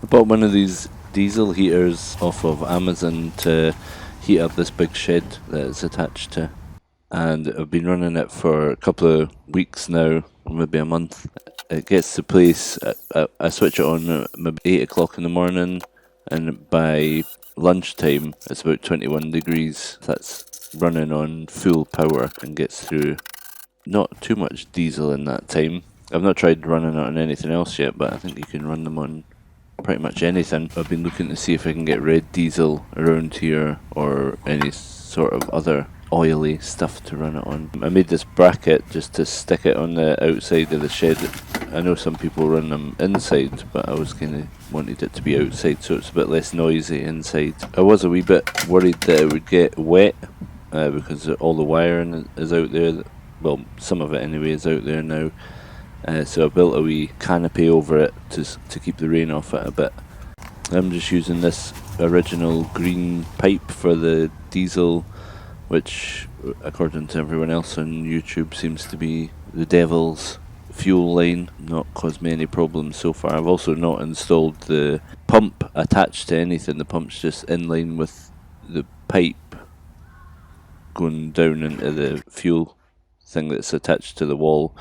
I bought one of these diesel heaters off of Amazon to heat up this big shed that it's attached to. And I've been running it for a couple of weeks now, maybe a month. It gets to place, I switch it on at maybe 8 o'clock in the morning, and by lunchtime it's about 21 degrees. That's running on full power and gets through not too much diesel in that time. I've not tried running it on anything else yet, but I think you can run them on pretty much anything. I've been looking to see if I can get red diesel around here or any sort of other oily stuff to run it on. I made this bracket just to stick it on the outside of the shed. I know some people run them inside, but I was kind of wanted it to be outside so it's a bit less noisy inside. I was a wee bit worried that it would get wet because all the wiring is out there. Well, some of it anyway is out there now. So I built a wee canopy over it to keep the rain off it a bit. I'm just using this original green pipe for the diesel, which according to everyone else on YouTube seems to be the devil's fuel line. Not caused me any problems so far. I've also not installed the pump attached to anything. The pump's just in line with the pipe going down into the fuel thing that's attached to the wall.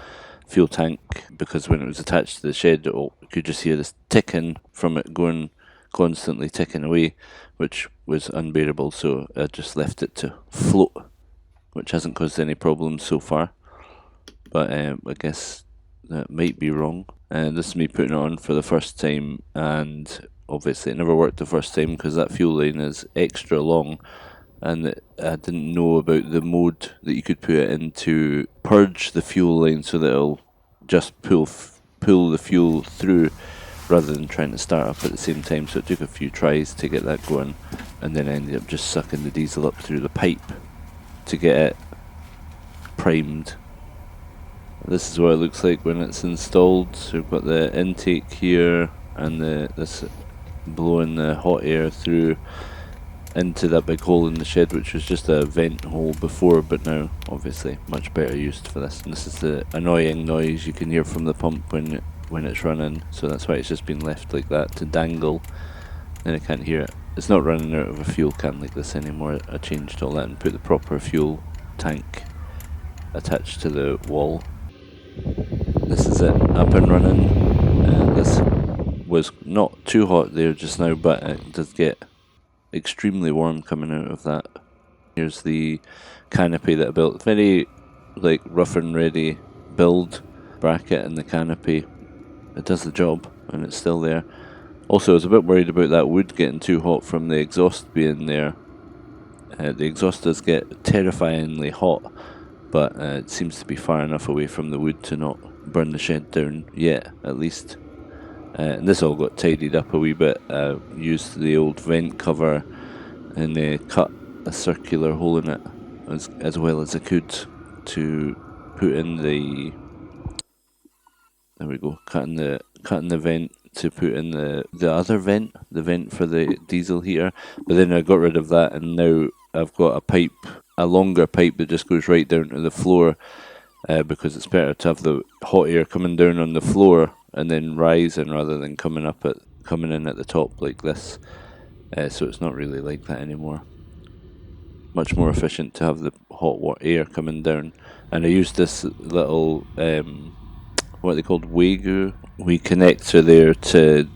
Fuel tank, because when it was attached to the shed, you could just hear this ticking from it going constantly ticking away, which was unbearable, so I just left it to float, which hasn't caused any problems so far, but I guess that might be wrong. This is me putting it on for the first time, and obviously it never worked the first time because that fuel line is extra long, and I didn't know about the mode that you could put it in to purge the fuel line so that it'll just pull the fuel through rather than trying to start up at the same time. So it took a few tries to get that going, and then I ended up just sucking the diesel up through the pipe to get it primed. This is what it looks like when it's installed. So we've got the intake here and this blowing the hot air through into that big hole in the shed, which was just a vent hole before, but now obviously much better used for this. And this is the annoying noise you can hear from the pump when it's running, so that's why it's just been left like that to dangle, and I can't hear it. It's not running out of a fuel can like this anymore. I changed all that and put the proper fuel tank attached to the wall. This is it, up and running. This was not too hot there just now, but it does get extremely warm coming out of that. Here's the canopy that I built. Very like rough and ready build. Bracket and the canopy. It does the job and it's still there. Also, I was a bit worried about that wood getting too hot from the exhaust being there. The exhaust does get terrifyingly hot, but it seems to be far enough away from the wood to not burn the shed down yet, at least. And this all got tidied up a wee bit. Used the old vent cover and cut a circular hole in it as well as I could to put in the. There we go. Cutting the vent to put in the other vent, the vent for the diesel heater. But then I got rid of that, and now I've got a longer pipe that just goes right down to the floor, because it's better to have the hot air coming down on the floor and then rising rather than coming in at the top like this. So it's not really like that anymore. Much more efficient to have the hot air coming down. And I used this little what are they called, Wagyu connector there to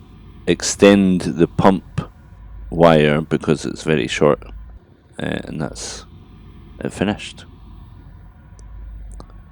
extend the pump wire because it's very short, and that's it finished.